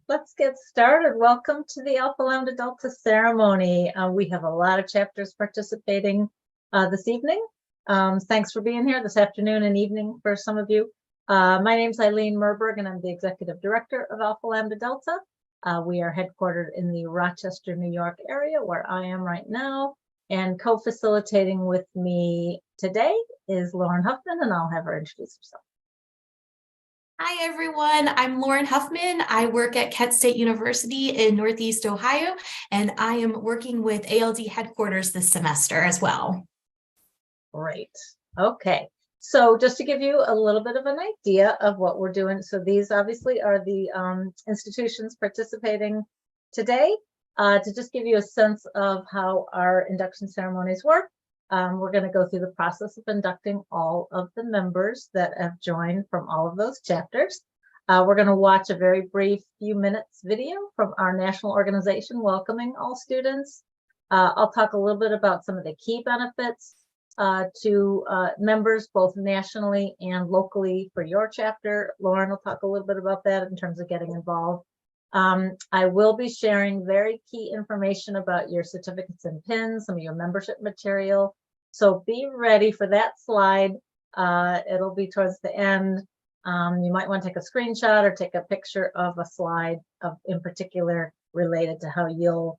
Let's get started. Welcome to the Alpha Lambda Delta ceremony. We have a lot of chapters participating this evening. Thanks for being here this afternoon and evening for some of you. My name is Eileen Merberg, and I'm the Executive Director of Alpha Lambda Delta. We are headquartered in the Rochester, New York area, where I am right now. And co-facilitating with me today is Lauren Huffman, and I'll have her introduce herself. Hi, everyone. I'm Lauren Huffman. I work at Kent State University in Northeast Ohio, and I am working with ALD headquarters this semester as well. Great. Okay. So just to give you a little bit of an idea of what we're doing. So these obviously are the institutions participating today. To just give you a sense of how our induction ceremonies work. We're going to go through the process of inducting all of the members that have joined from all of those chapters. We're going to watch a very brief few minutes video from our national organization welcoming all students. I'll talk a little bit about some of the key benefits to members both nationally and locally for your chapter. Lauren will talk a little bit about that in terms of getting involved. I will be sharing very key information about your certificates and pins, some of your membership material. So be ready for that slide. It'll be towards the end. You might want to take a screenshot or take a picture of a slide in particular related to how you'll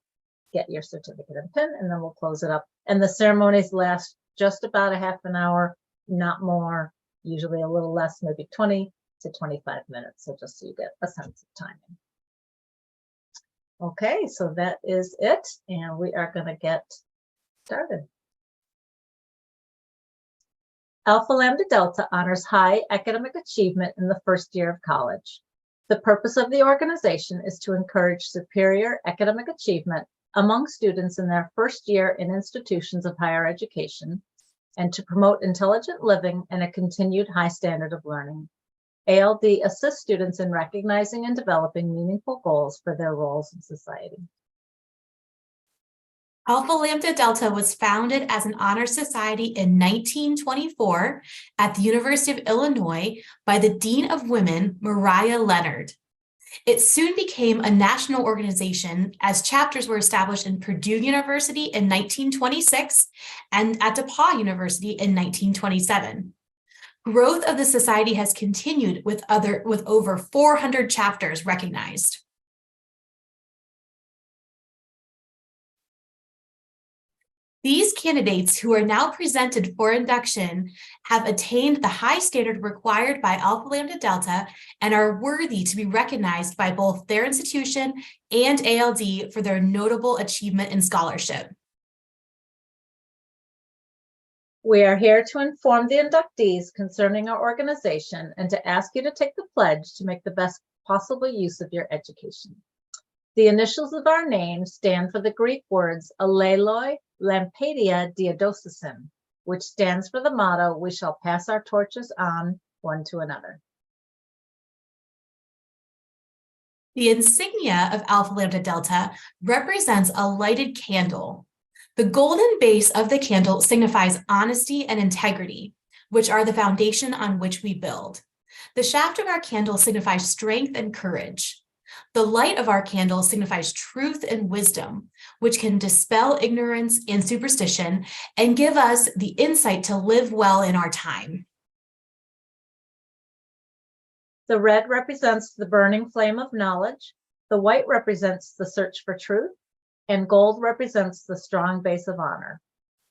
get your certificate and pin, and then we'll close it up. And the ceremonies last just about a half an hour, not more, usually a little less, maybe 20 to 25 minutes. So just so you get a sense of timing. Okay, so that is it, and we are going to get started. Alpha Lambda Delta honors high academic achievement in the first year of college. The purpose of the organization is to encourage superior academic achievement among students in their first year in institutions of higher education and to promote intelligent living and a continued high standard of learning. ALD assists students in recognizing and developing meaningful goals for their roles in society. Alpha Lambda Delta was founded as an honor society in 1924 at the University of Illinois by the Dean of Women, Mariah Leonard. It soon became a national organization as chapters were established in Purdue University in 1926 and at DePauw University in 1927. Growth of the society has continued with over 400 chapters recognized. These candidates who are now presented for induction have attained the high standard required by Alpha Lambda Delta and are worthy to be recognized by both their institution and ALD for their notable achievement in scholarship. We are here to inform the inductees concerning our organization and to ask you to take the pledge to make the best possible use of your education. The initials of our name stand for the Greek words Alleloi Lampedia Diadocesin, which stands for the motto, "We shall pass our torches on one to another." The insignia of Alpha Lambda Delta represents a lighted candle. The golden base of the candle signifies honesty and integrity, which are the foundation on which we build. The shaft of our candle signifies strength and courage. The light of our candle signifies truth and wisdom, which can dispel ignorance and superstition and give us the insight to live well in our time. The red represents the burning flame of knowledge, the white represents the search for truth, and gold represents the strong base of honor.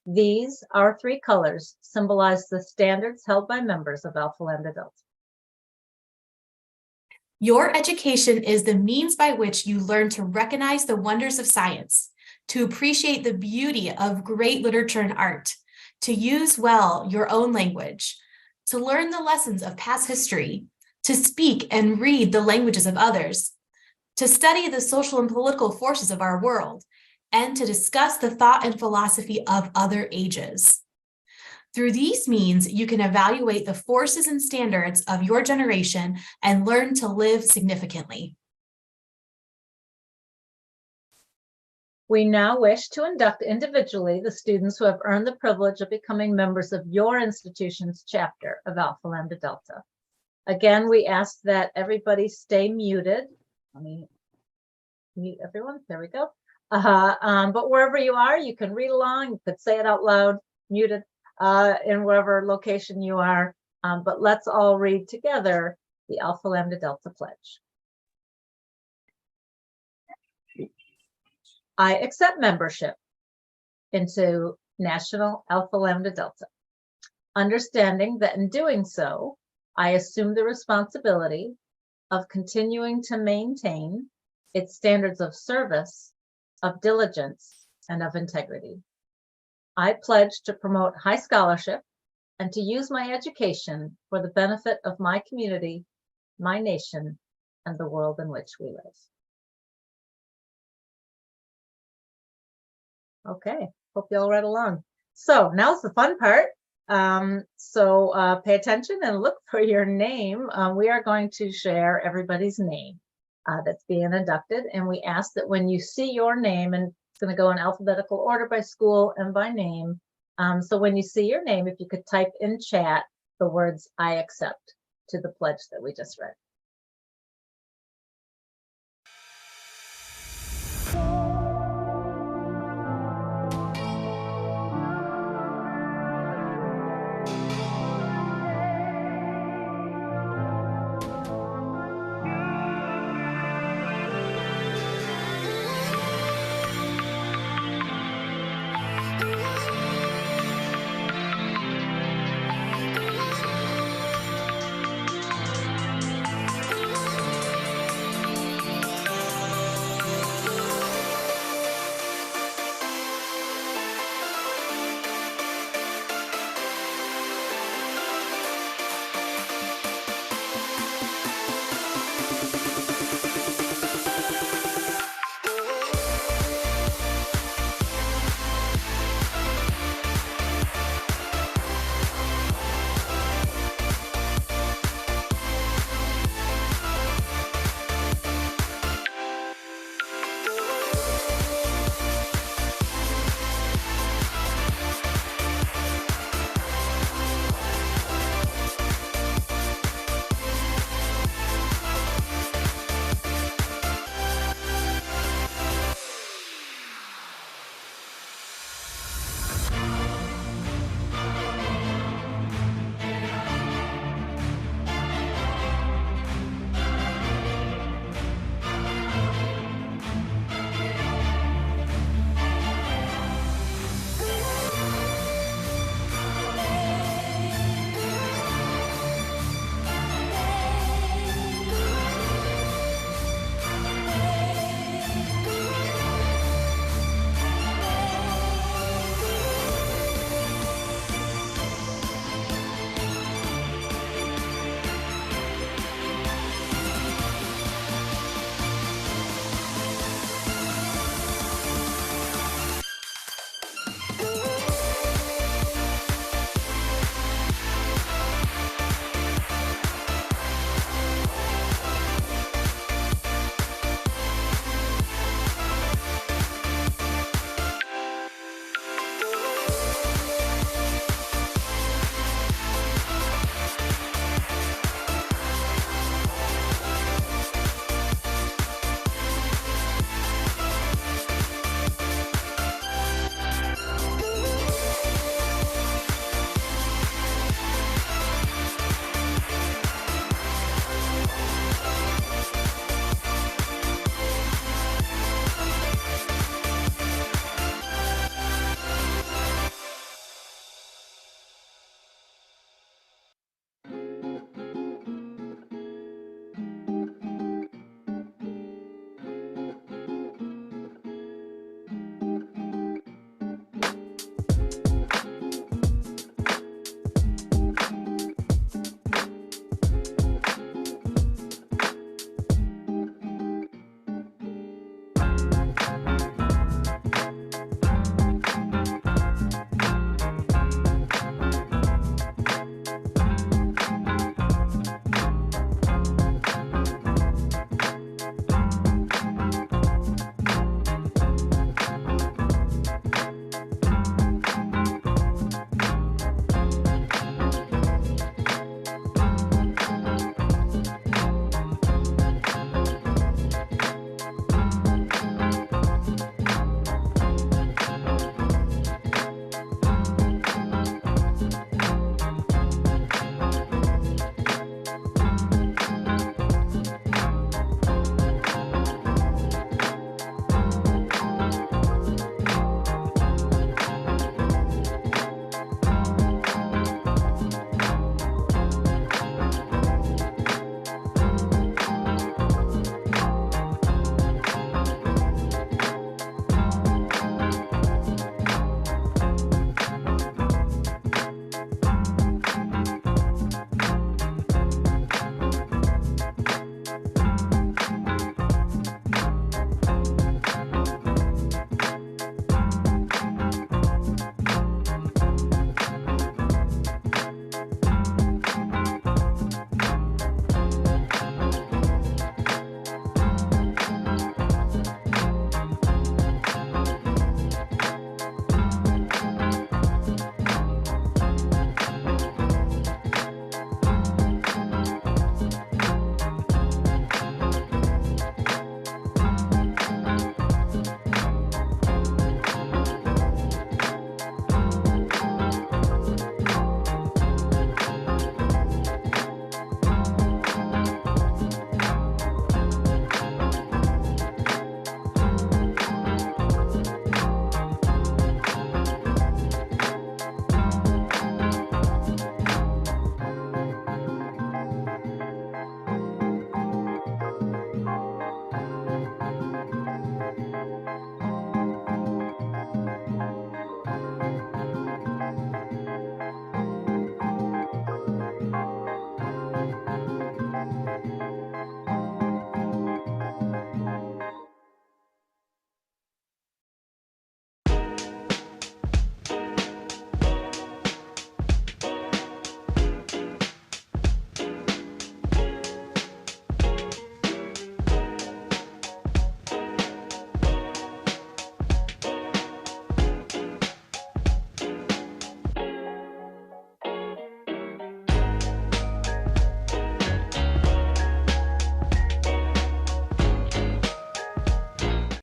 These, our three colors, symbolize the standards held by members of Alpha Lambda Delta. Your education is the means by which you learn to recognize the wonders of science, to appreciate the beauty of great literature and art, to use well your own language, to learn the lessons of past history, to speak and read the languages of others, to study the social and political forces of our world, and to discuss the thought and philosophy of other ages. Through these means, you can evaluate the forces and standards of your generation and learn to live significantly. We now wish to induct individually the students who have earned the privilege of becoming members of your institution's chapter of Alpha Lambda Delta. Again, we ask that everybody stay muted. Let me mute everyone. There we go. But wherever you are, you can read along. You could say it out loud, muted, in wherever location you are. But let's all read together the Alpha Lambda Delta Pledge. I accept membership into National Alpha Lambda Delta, understanding that in doing so, I assume the responsibility of continuing to maintain its standards of service, of diligence, and of integrity. I pledge to promote high scholarship and to use my education for the benefit of my community, my nation, and the world in which we live. Okay, hope you all read along. So now's the fun part. Pay attention and look for your name. We are going to share everybody's name that's being inducted. And we ask that when you see your name, and it's going to go in alphabetical order by school and by name. So when you see your name, if you could type in chat the words "I accept" to the pledge that we just read.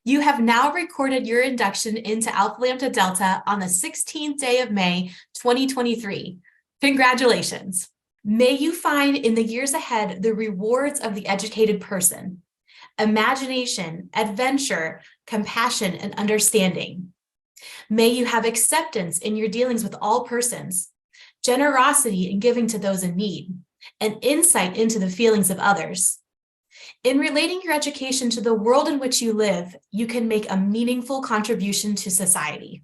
You have now recorded your induction into Alpha Lambda Delta on the 16th day of May, 2023. Congratulations. May you find in the years ahead the rewards of the educated person: imagination, adventure, compassion, and understanding. May you have acceptance in your dealings with all persons, generosity in giving to those in need, and insight into the feelings of others. In relating your education to the world in which you live, you can make a meaningful contribution to society.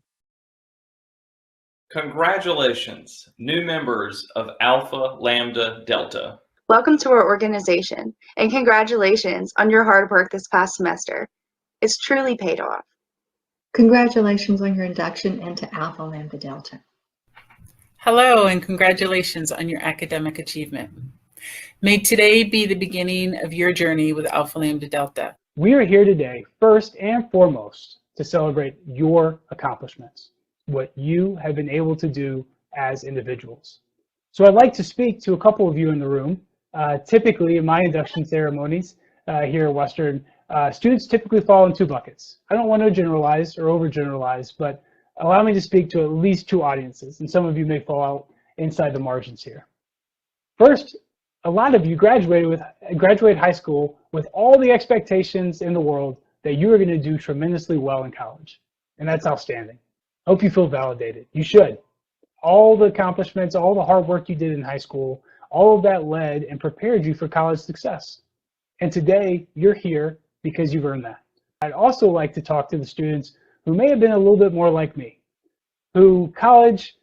Congratulations, new members of Alpha Lambda Delta. Welcome to our organization, and congratulations on your hard work this past semester. It's truly paid off. Congratulations on your induction into Alpha Lambda Delta. Hello, and congratulations on your academic achievement. May today be the beginning of your journey with Alpha Lambda Delta. We are here today, first and foremost, to celebrate your accomplishments, what you have been able to do as individuals. So I'd like to speak to a couple of you in the room. Typically, in my induction ceremonies here at Western, students typically fall in two buckets. I don't want to generalize or overgeneralize, but allow me to speak to at least two audiences, and some of you may fall out inside the margins here. First, a lot of you graduate high school with all the expectations in the world that you are going to do tremendously well in college, and that's outstanding. I hope you feel validated. You should. All the accomplishments, all the hard work you did in high school, all of that led and prepared you for college success. And today, you're here because you've earned that. I'd also like to talk to the students who may have been a little bit more like me, who college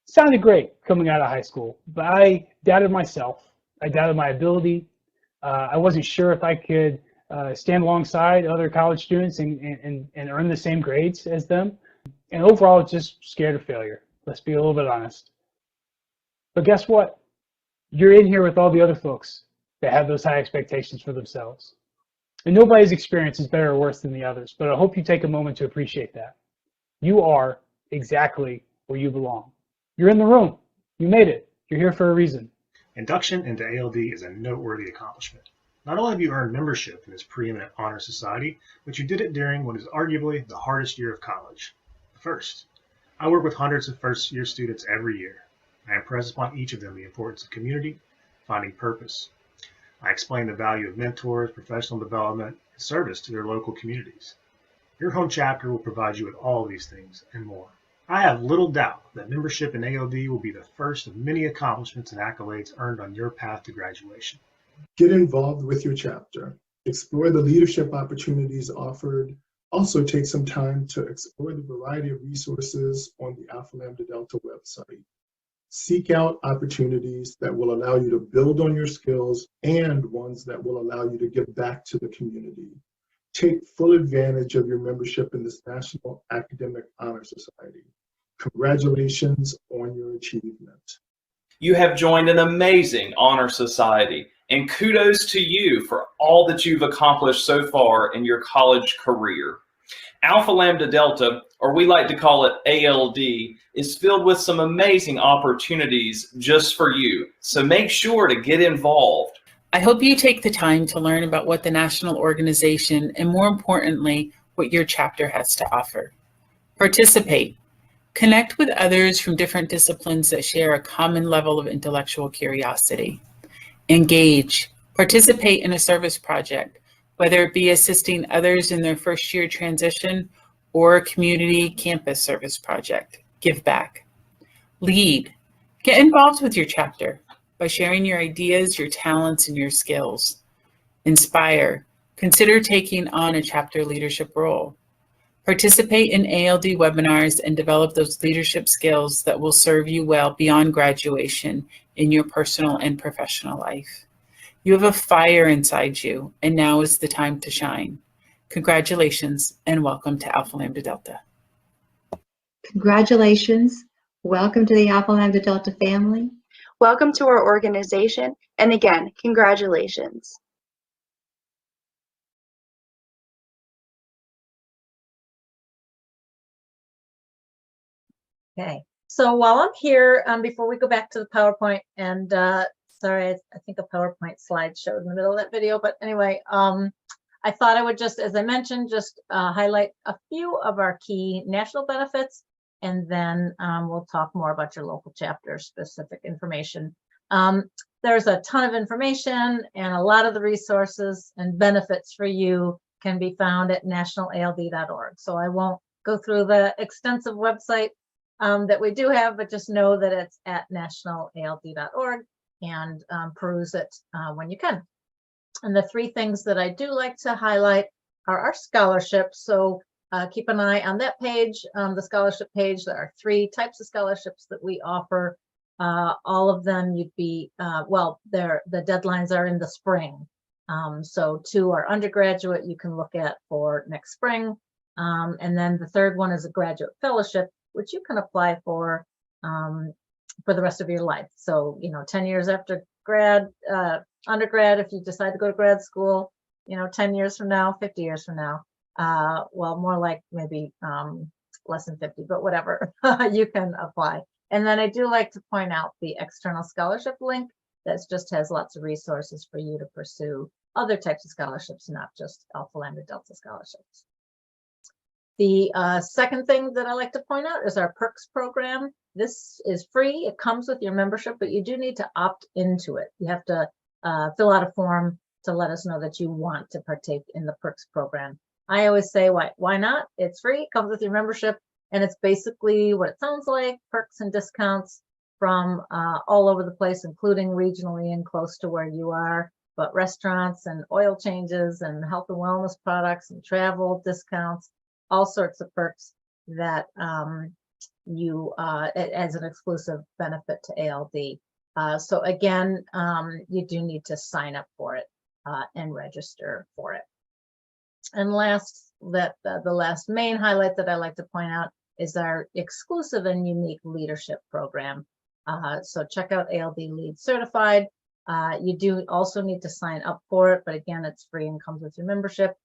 sounded great coming out of high school, but I doubted myself. I doubted my ability. I wasn't sure if I could stand alongside other college students and earn the same grades as them. And overall, just scared of failure. Let's be a little bit honest. But guess what? You're in here with all the other folks that have those high expectations for themselves. And nobody's experience is better or worse than the others, but I hope you take a moment to appreciate that. You are exactly where you belong. You're in the room. You made it. You're here for a reason. Induction into ALD is a noteworthy accomplishment. Not only have you earned membership in this preeminent honor society, but you did it during what is arguably the hardest year of college. First, I work with hundreds of first-year students every year. I impress upon each of them the importance of community, finding purpose. I explain the value of mentors, professional development, and service to their local communities. Your home chapter will provide you with all of these things and more. I have little doubt that membership in ALD will be the first of many accomplishments and accolades earned on your path to graduation. Get involved with your chapter. Explore the leadership opportunities offered. Also take some time to explore the variety of resources on the Alpha Lambda Delta website. Seek out opportunities that will allow you to build on your skills and ones that will allow you to give back to the community. Take full advantage of your membership in this National Academic Honor Society. Congratulations on your achievement. You have joined an amazing honor society, and kudos to you for all that you've accomplished so far in your college career. Alpha Lambda Delta, or we like to call it ALD, is filled with some amazing opportunities just for you. So make sure to get involved. I hope you take the time to learn about what the national organization and, more importantly, what your chapter has to offer. Participate. Connect with others from different disciplines that share a common level of intellectual curiosity. Engage. Participate in a service project, whether it be assisting others in their first year transition or a community campus service project. Give back. Lead. Get involved with your chapter by sharing your ideas, your talents, and your skills. Inspire. Consider taking on a chapter leadership role. Participate in ALD webinars and develop those leadership skills that will serve you well beyond graduation in your personal and professional life. You have a fire inside you, and now is the time to shine. Congratulations, and welcome to Alpha Lambda Delta. Congratulations. Welcome to the Alpha Lambda Delta family. Welcome to our organization, and again, congratulations. Okay, so while I'm here, before we go back to the PowerPoint, and sorry, I think a PowerPoint slide showed in the middle of that video, but anyway, I thought I would just, as I mentioned, just highlight a few of our key national benefits, and then we'll talk more about your local chapter specific information. There's a ton of information, and a lot of the resources and benefits for you can be found at nationalald.org. So I won't go through the extensive website that we do have, but just know that it's at nationalald.org, and peruse it when you can. And the three things that I do like to highlight are our scholarships. So keep an eye on that page, the scholarship page. There are 3 types of scholarships that we offer. All of them you'd be, well, the deadlines are in the spring. So 2 are undergraduate you can look at for next spring. And then the third one is a graduate fellowship, which you can apply for the rest of your life. So, 10 years after undergrad, if you decide to go to grad school, 10 years from now, 50 years from now, well, more like maybe less than 50, but whatever, you can apply. And then I do like to point out the external scholarship link that just has lots of resources for you to pursue other types of scholarships, not just Alpha Lambda Delta scholarships. The second thing that I like to point out is our Perks program. This is free. It comes with your membership, but you do need to opt into it. You have to fill out a form to let us know that you want to partake in the Perks program. I always say, why not? It's free, it comes with your membership, and it's basically what it sounds like, perks and discounts from all over the place, including regionally and close to where you are, but restaurants and oil changes and health and wellness products and travel discounts, all sorts of perks that you as an exclusive benefit to ALD. So again, you do need to sign up for it and register for it. And last, the last main highlight that I like to point out is our exclusive and unique leadership program. So check out ALD Lead Certified. You do also need to sign up for it, but again, it's free and comes with your membership.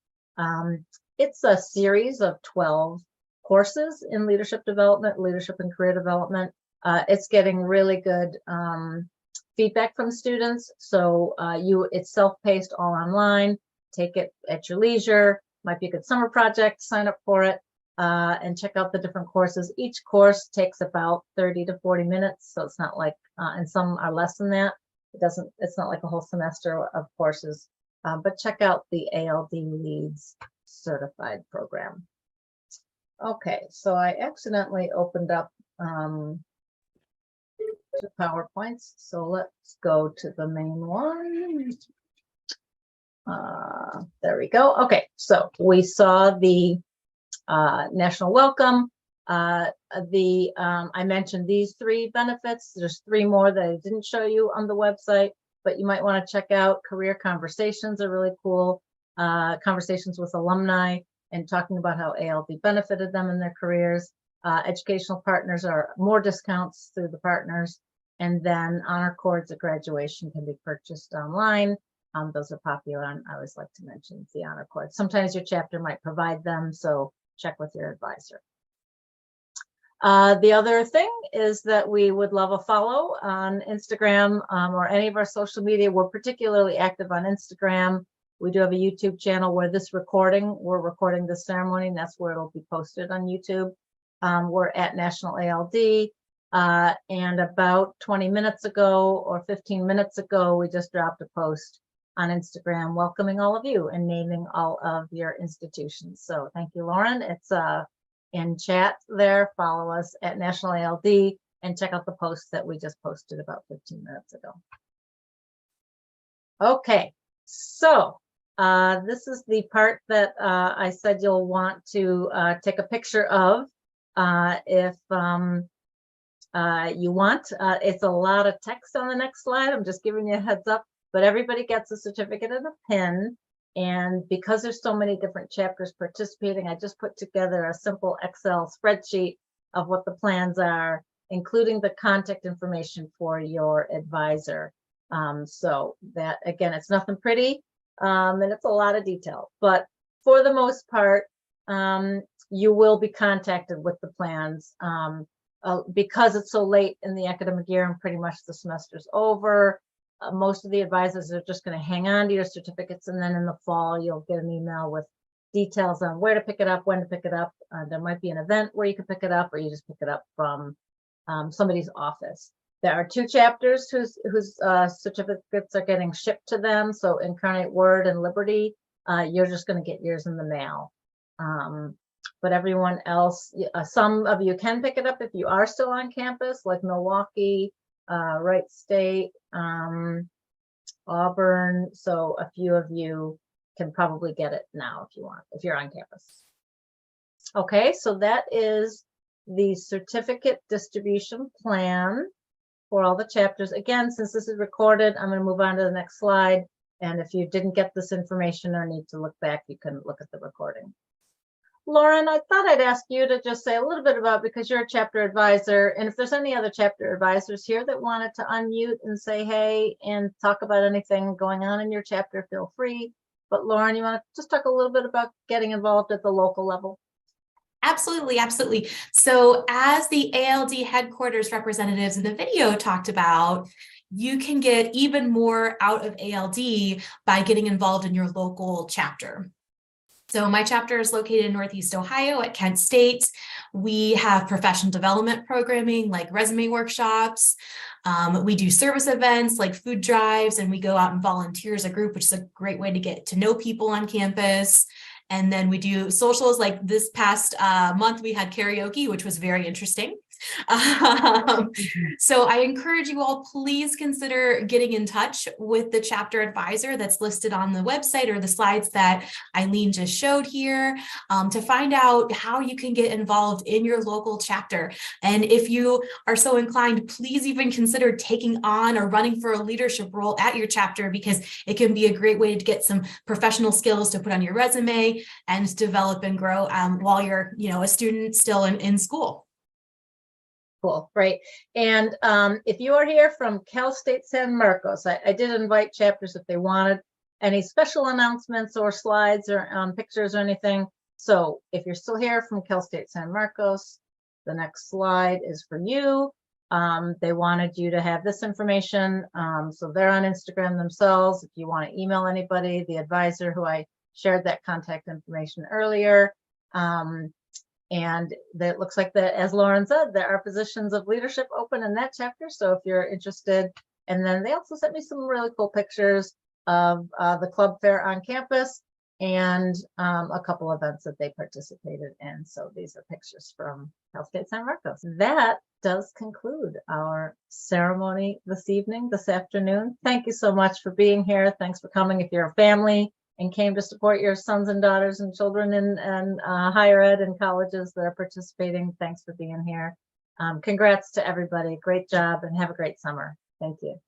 It's a series of 12 courses in leadership development, leadership and career development. It's getting really good feedback from students. So it's self-paced, all online. Take it at your leisure. Might be a good summer project. Sign up for it and check out the different courses. Each course takes about 30 to 40 minutes. So it's not like, and some are less than that. It's not like a whole semester of courses, but check out the ALD Leads Certified program. Okay, so I accidentally opened up two PowerPoints. So let's go to the main one. There we go. Okay, so we saw the national welcome. I mentioned these 3 benefits. There's 3 more that I didn't show you on the website, but you might want to check out. Career conversations are really cool. Conversations with alumni and talking about how ALD benefited them in their careers. Educational partners are more discounts through the partners. And then honor cords at graduation can be purchased online. Those are popular, and I always like to mention the honor cord. Sometimes your chapter might provide them, so check with your advisor. The other thing is that we would love a follow on Instagram or any of our social media. We're particularly active on Instagram. We do have a YouTube channel where we're recording this ceremony, and that's where it'll be posted on YouTube. We're at National ALD. And about 20 minutes ago or 15 minutes ago, we just dropped a post on Instagram welcoming all of you and naming all of your institutions. So thank you, Lauren. It's in chat there. Follow us at National ALD and check out the post that we just posted about 15 minutes ago. Okay, so this is the part that I said you'll want to take a picture of if you want. It's a lot of text on the next slide. I'm just giving you a heads up, but everybody gets a certificate and a pin. And because there's so many different chapters participating, I just put together a simple Excel spreadsheet of what the plans are, including the contact information for your advisor. So that, again, it's nothing pretty, and it's a lot of detail, but for the most part, you will be contacted with the plans. Because it's so late in the academic year and pretty much the semester's over, most of the advisors are just going to hang on to your certificates, and then in the fall you'll get an email with details on where to pick it up, when to pick it up. There might be an event where you can pick it up, or you just pick it up from somebody's office. There are 2 chapters whose certificates are getting shipped to them. So Incarnate, Word, and Liberty, you're just going to get yours in the mail. But everyone else, some of you can pick it up if you are still on campus, like Milwaukee, Wright State, Auburn. So a few of you can probably get it now if you want, if you're on campus. Okay, so that is the certificate distribution plan for all the chapters. Again, since this is recorded, I'm going to move on to the next slide. And if you didn't get this information or need to look back, you can look at the recording. Lauren, I thought I'd ask you to just say a little bit about, because you're a chapter advisor, and if there's any other chapter advisors here that wanted to unmute and say hey and talk about anything going on in your chapter, feel free. But Lauren, you want to just talk a little bit about getting involved at the local level? Absolutely, absolutely. So as the ALD headquarters representatives in the video talked about, you can get even more out of ALD by getting involved in your local chapter. So my chapter is located in Northeast Ohio at Kent State. We have professional development programming like resume workshops. We do service events like food drives, and we go out and volunteer as a group, which is a great way to get to know people on campus. And then we do socials, like this past month we had karaoke, which was very interesting. So I encourage you all, please consider getting in touch with the chapter advisor that's listed on the website or the slides that Eileen just showed here, to find out how you can get involved in your local chapter. And if you are so inclined, please even consider taking on or running for a leadership role at your chapter, because it can be a great way to get some professional skills to put on your resume and develop and grow while you're, a student still in school. Cool, great. And if you are here from Cal State San Marcos, I did invite chapters if they wanted any special announcements or slides or pictures or anything. So if you're still here from Cal State San Marcos, the next slide is for you. They wanted you to have this information. So they're on Instagram themselves. If you want to email anybody, the advisor who I shared that contact information earlier. And that looks like that, as Lauren said, there are positions of leadership open in that chapter. So if you're interested, and then they also sent me some really cool pictures of the club fair on campus and a couple events that they participated in. So these are pictures from Cal State San Marcos. That does conclude our ceremony this afternoon. Thank you so much for being here. Thanks for coming. If you're a family and came to support your sons and daughters and children in higher ed and colleges that are participating, thanks for being here. Congrats to everybody. Great job, and have a great summer. Thank you.